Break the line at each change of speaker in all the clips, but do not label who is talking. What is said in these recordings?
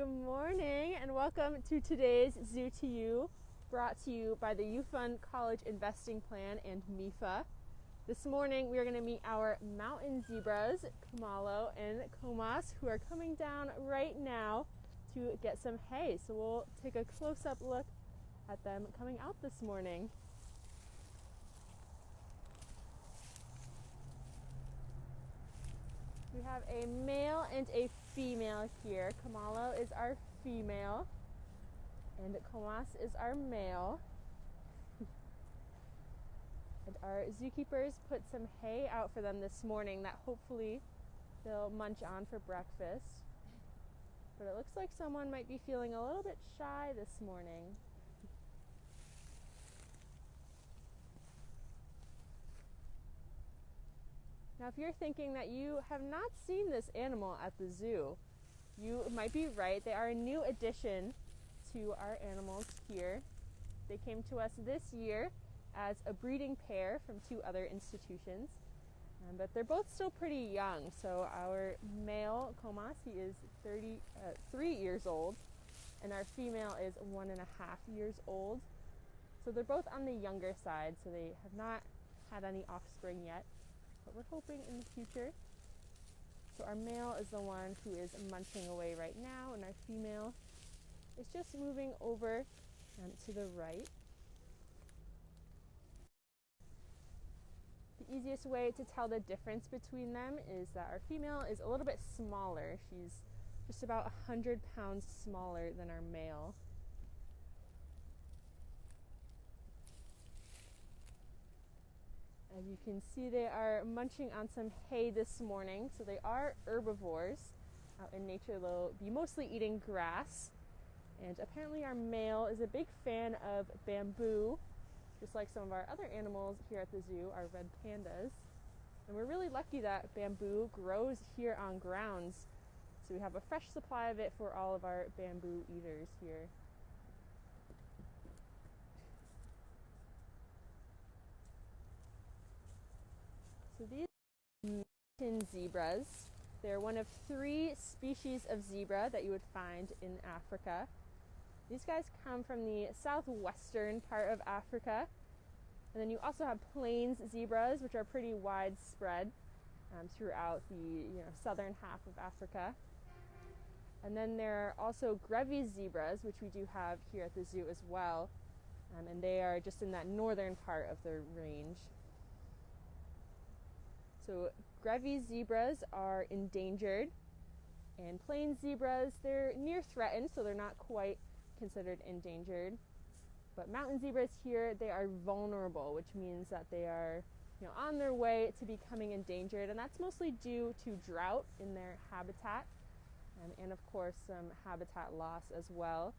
Good morning and welcome to today's Zoo to You, brought to you by the U.Fund College Investing Plan and MEFA. This morning we are going to meet our mountain zebras, Khumalo and Khomas, who are coming down right now to get some hay. So we'll take a close-up look at them coming out this morning. We have a male and a female here. Khumalo is our female and Khomas is our male. And our zookeepers put some hay out for them this morning that hopefully they'll munch on for breakfast. But it looks like someone might be feeling a little bit shy this morning. Now, if you're thinking that you have not seen this animal at the zoo, you might be right. They are a new addition to our animals here. They came to us this year as a breeding pair from two other institutions, but they're both still pretty young. So our male, Khomas, he is 3 years old, and our female is 1.5 years old. So they're both on the younger side, so they have not had any offspring yet. But we're hoping in the future. So our male is the one who is munching away right now, and our female is just moving over to the right. The easiest way to tell the difference between them is that our female is a little bit smaller. She's just about 100 pounds smaller than our male. As you can see, they are munching on some hay this morning. So they are herbivores. Out in nature, they'll be mostly eating grass. And apparently our male is a big fan of bamboo, just like some of our other animals here at the zoo, our red pandas. And we're really lucky that bamboo grows here on grounds. So we have a fresh supply of it for all of our bamboo eaters here. So these mountain zebras, they're one of 3 species of zebra that you would find in Africa. These guys come from the southwestern part of Africa. And then you also have plains zebras, which are pretty widespread throughout the southern half of Africa. And then there are also Grevy's zebras, which we do have here at the zoo as well. And they are just in that northern part of the range. So Grevy's zebras are endangered, and plains zebras, they're near threatened, so they're not quite considered endangered. But mountain zebras here, they are vulnerable, which means that they are on their way to becoming endangered, and that's mostly due to drought in their habitat, and of course some habitat loss as well.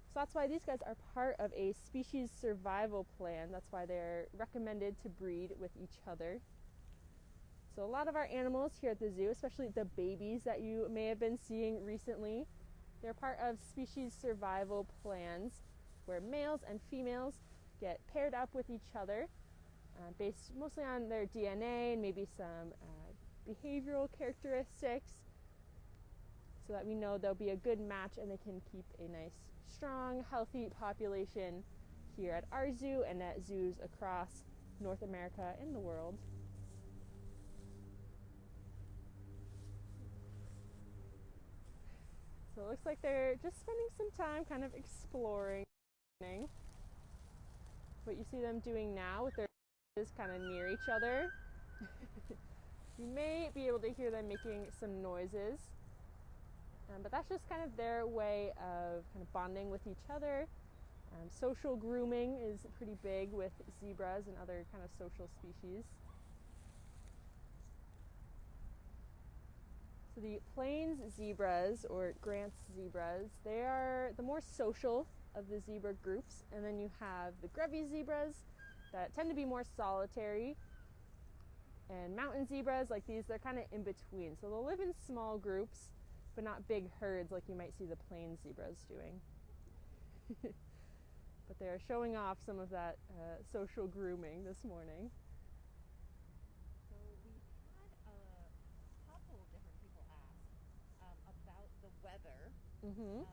So that's why these guys are part of a species survival plan. That's why they're recommended to breed with each other. So a lot of our animals here at the zoo, especially the babies that you may have been seeing recently, they're part of species survival plans where males and females get paired up with each other based mostly on their DNA and maybe some behavioral characteristics, so that we know they'll be a good match and they can keep a nice, strong, healthy population here at our zoo and at zoos across North America and the world. So it looks like they're just spending some time kind of exploring. What you see them doing now with their is kind of near each other. You may be able to hear them making some noises, but that's just kind of their way of kind of bonding with each other. Social grooming is pretty big with zebras and other kind of social species. So the plains zebras, or Grant's zebras, they are the more social of the zebra groups. And then you have the Grevy zebras that tend to be more solitary. And mountain zebras, like these, they're kind of in between. So they'll live in small groups, but not big herds like you might see the plains zebras doing. But they're showing off some of that social grooming this morning.
Couple different people ask about the weather
Mm-hmm.
and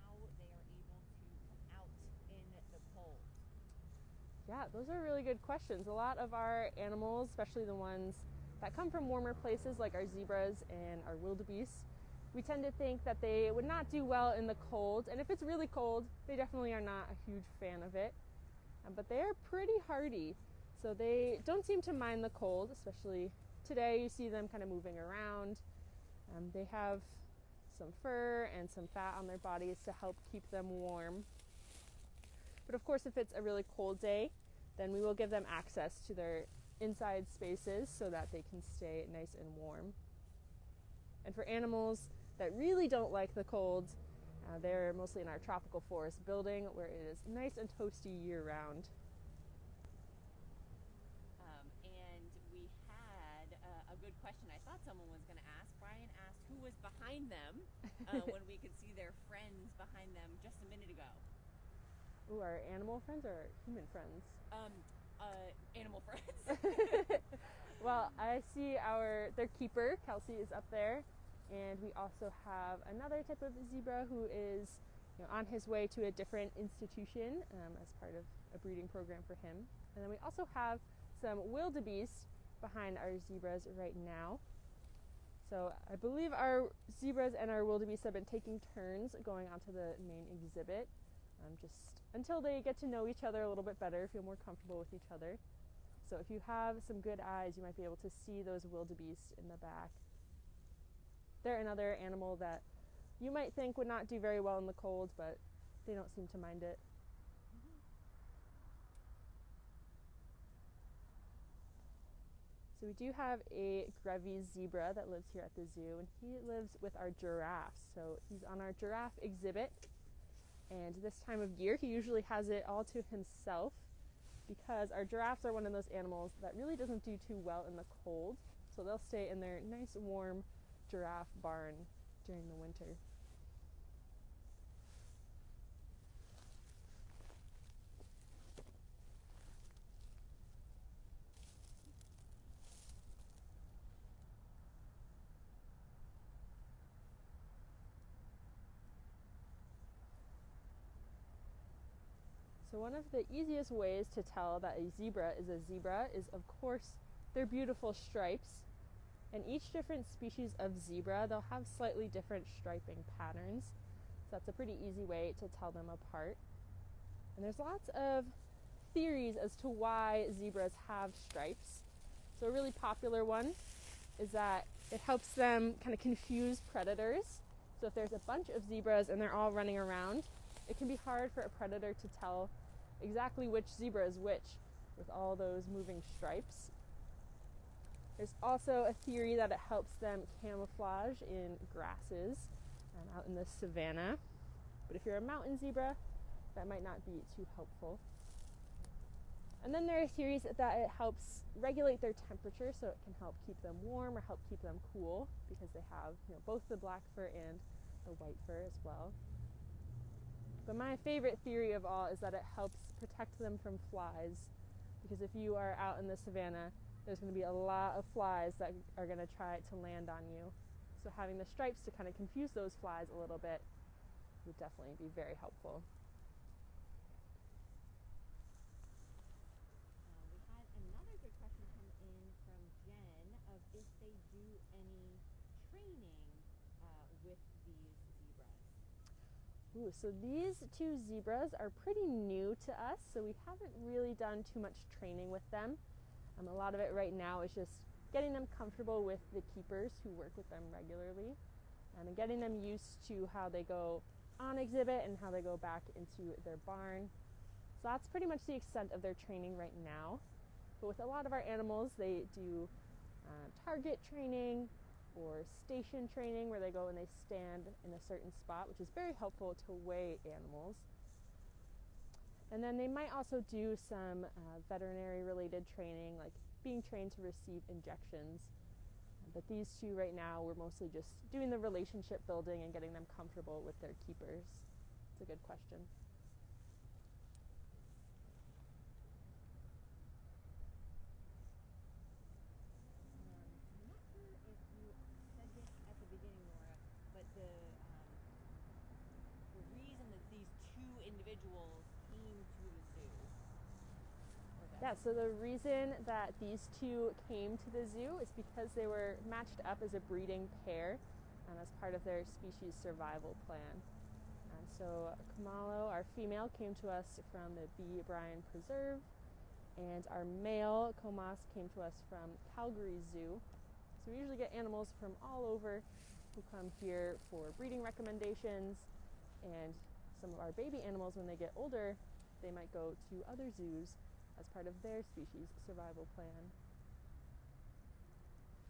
how they are able to come out in the cold?
Yeah, those are really good questions. A lot of our animals, especially the ones that come from warmer places like our zebras and our wildebeest, we tend to think that they would not do well in the cold. And if it's really cold, they definitely are not a huge fan of it. But they are pretty hardy, so they don't seem to mind the cold, especially today. You see them kind of moving around. They have some fur and some fat on their bodies to help keep them warm. But of course, if it's a really cold day, then we will give them access to their inside spaces so that they can stay nice and warm. And for animals that really don't like the cold, they're mostly in our tropical forest building where it is nice and toasty year-round.
And we had a good question I thought someone was going to ask. Brian asked who was behind them when we could see their friends behind them just a minute ago.
Ooh, our animal friends or our human friends?
Animal friends.
Well, I see their keeper, Kelsey, is up there. And we also have another type of zebra who is on his way to a different institution as part of a breeding program for him. And then we also have some wildebeest behind our zebras right now. So I believe our zebras and our wildebeest have been taking turns going onto the main exhibit, just until they get to know each other a little bit better, feel more comfortable with each other. So if you have some good eyes, you might be able to see those wildebeest in the back. They're another animal that you might think would not do very well in the cold, but they don't seem to mind it. So we do have a Grevy zebra that lives here at the zoo, and he lives with our giraffes. So he's on our giraffe exhibit, and this time of year he usually has it all to himself because our giraffes are one of those animals that really doesn't do too well in the cold. So they'll stay in their nice warm giraffe barn during the winter. So one of the easiest ways to tell that a zebra is, of course, their beautiful stripes. And each different species of zebra, they'll have slightly different striping patterns. So that's a pretty easy way to tell them apart. And there's lots of theories as to why zebras have stripes. So a really popular one is that it helps them kind of confuse predators. So if there's a bunch of zebras and they're all running around, it can be hard for a predator to tell exactly which zebra is which with all those moving stripes. There's also a theory that it helps them camouflage in grasses out in the savanna. But if you're a mountain zebra, that might not be too helpful. And then there are theories that it helps regulate their temperature, so it can help keep them warm or help keep them cool because they have both the black fur and the white fur as well. But my favorite theory of all is that it helps protect them from flies, because if you are out in the savanna, there's going to be a lot of flies that are going to try to land on you. So having the stripes to kind of confuse those flies a little bit would definitely be very helpful.
We had another good question come in from Jen of if they do any training with these zebras.
Ooh, so these two zebras are pretty new to us, so we haven't really done too much training with them. A lot of it right now is just getting them comfortable with the keepers who work with them regularly, and getting them used to how they go on exhibit and how they go back into their barn. So that's pretty much the extent of their training right now. But with a lot of our animals, they do target training or station training where they go and they stand in a certain spot, which is very helpful to weigh animals. And then they might also do some veterinary related training, like being trained to receive injections. But these two right now, we're mostly just doing the relationship building and getting them comfortable with their keepers. It's a good question.
I'm not sure if you said this at the beginning, Laura, but the
Yeah, so the reason that these two came to the zoo is because they were matched up as a breeding pair as part of their species survival plan. So Khumalo, our female, came to us from the B. Bryan Preserve, and our male, Khomas, came to us from Calgary Zoo. So we usually get animals from all over who come here for breeding recommendations, and some of our baby animals, when they get older, they might go to other zoos as part of their species survival plan.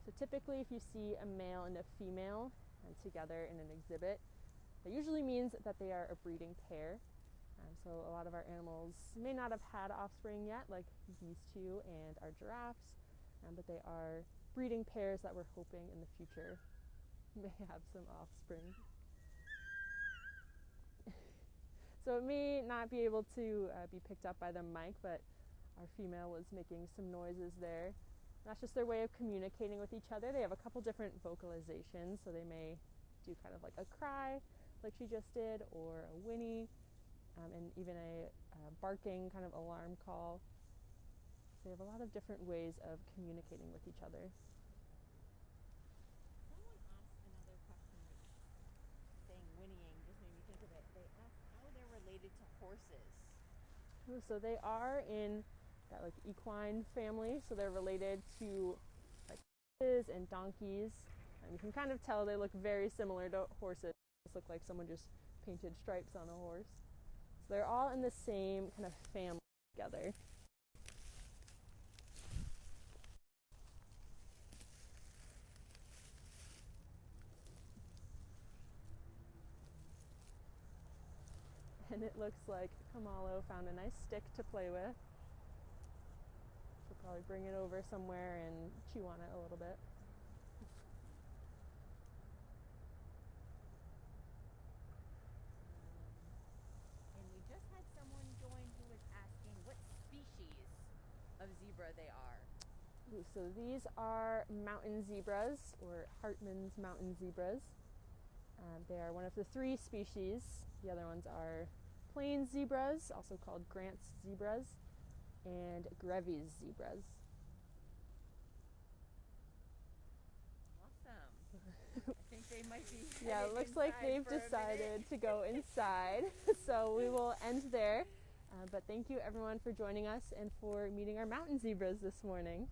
So typically if you see a male and a female together in an exhibit, that usually means that they are a breeding pair. So a lot of our animals may not have had offspring yet, like these two and our giraffes, but they are breeding pairs that we're hoping in the future may have some offspring. So it may not be able to be picked up by the mic, but our female was making some noises there. That's just their way of communicating with each other. They have a couple different vocalizations, so they may do kind of like a cry, like she just did, or a whinny, and even a barking kind of alarm call. So they have a lot of different ways of communicating with each other.
Someone asked another question, saying whinnying just made me think of it. They asked how they're related to horses.
So they are in that like equine family, so they're related to like horses and donkeys. And you can kind of tell they look very similar to horses. They look like someone just painted stripes on a horse. So they're all in the same kind of family together. And it looks like Khumalo found a nice stick to play with. She'll probably bring it over somewhere and chew on it a little bit.
And we just had someone join who was asking what species of zebra they are.
So these are mountain zebras, or Hartmann's mountain zebras. They are one of the 3 species. The other ones are plains zebras, also called Grant's zebras, and Grevy's zebras.
Awesome. I think they might be
Yeah, it looks like they've decided to go inside. So we will end there. But thank you everyone for joining us and for meeting our mountain zebras this morning.